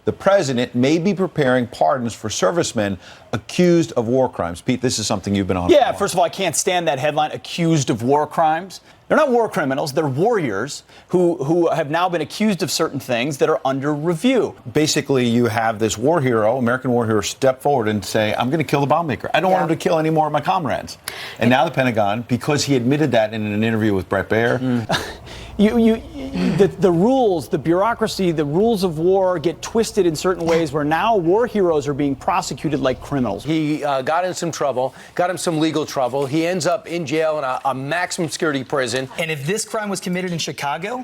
the president may be preparing pardons for servicemen accused of war crimes. Pete, this is something you've been on. Yeah, first of all, I can't stand that headline, accused of war crimes. They're not war criminals. They're warriors who have now been accused of certain things that are under review. Basically, you have this war hero, American war hero, step forward and say, I'm going to kill the bomb maker. I don't want him to kill any more of my comrades. And now the Pentagon, because he admitted that in an interview with Bret Baier. The rules, the bureaucracy, the rules of war get twisted in certain ways where now war heroes are being prosecuted like criminals. He got in some trouble, got him some legal trouble. He ends up in jail in a maximum security prison. And if this crime was committed in Chicago,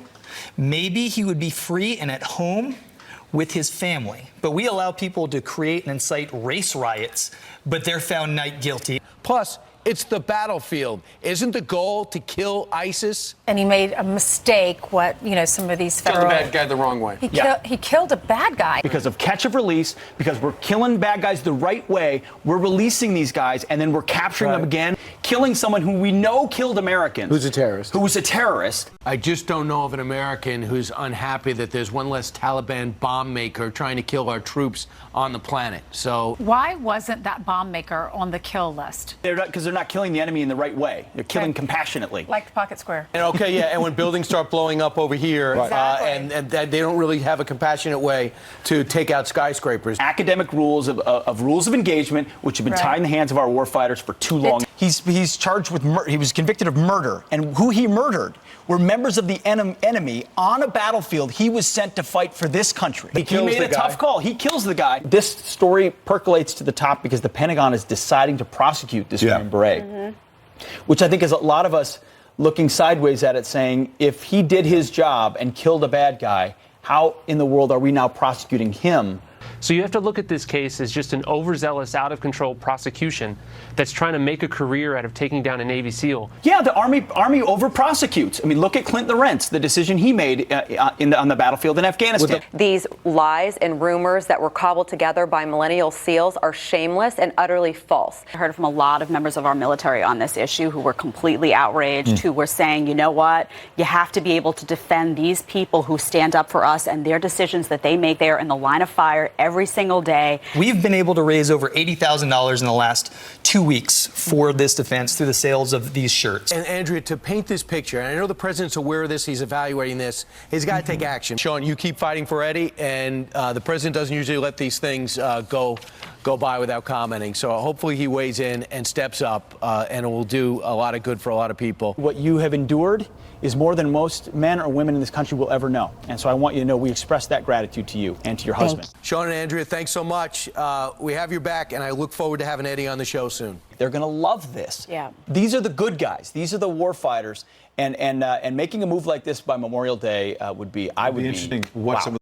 maybe he would be free and at home with his family. But we allow people to create and incite race riots, but they're found not guilty. Plus, it's the battlefield. Isn't the goal to kill ISIS? And he made a mistake, some of these federal... Killed the bad guy the wrong way. He killed a bad guy. Because of catch of release, because we're killing bad guys the right way, we're releasing these guys, and then we're capturing them again, killing someone who we know killed Americans. Who's a terrorist. Who was a terrorist. I just don't know of an American who's unhappy that there's one less Taliban bomb maker trying to kill our troops on the planet. So why wasn't that bomb maker on the kill list? Because they're not killing the enemy in the right way. They're killing compassionately. Like the Pocket Square. And and when buildings start blowing up over here, and they don't really have a compassionate way to take out skyscrapers. Academic rules of rules of engagement, which have been tied in the hands of our warfighters for too long. He's charged with murder. He was convicted of murder, and who he murdered were members of the enemy on a battlefield. He was sent to fight for this country. He made a tough call. He kills the guy. This story percolates to the top because the Pentagon is deciding to prosecute this Green Beret, which I think is a lot of us looking sideways at it saying, if he did his job and killed a bad guy, how in the world are we now prosecuting him? So you have to look at this case as just an overzealous, out-of-control prosecution that's trying to make a career out of taking down a Navy SEAL. Yeah, the Army over-prosecutes. I mean, look at Clint Lorentz, the decision he made on the battlefield in Afghanistan. These lies and rumors that were cobbled together by millennial SEALs are shameless and utterly false. I heard from a lot of members of our military on this issue who were completely outraged, who were saying, you know what, you have to be able to defend these people who stand up for us and their decisions that they make there in the line of fire every single day. We've been able to raise over $80,000 in the last 2 weeks for this defense through the sales of these shirts. And Andrea, to paint this picture, and I know the president's aware of this, he's evaluating this, he's got to take action. Sean, you keep fighting for Eddie, and the president doesn't usually let these things go by without commenting. So hopefully he weighs in and steps up, and it will do a lot of good for a lot of people. What you have endured is more than most men or women in this country will ever know. And so I want you to know we express that gratitude to you and to your husband. Sean and Andrea, thanks so much. We have your back, and I look forward to having Eddie on the show soon. They're going to love this. Yeah. These are the good guys. These are the war fighters. And making a move like this by Memorial Day would be, I would be interesting. Wow.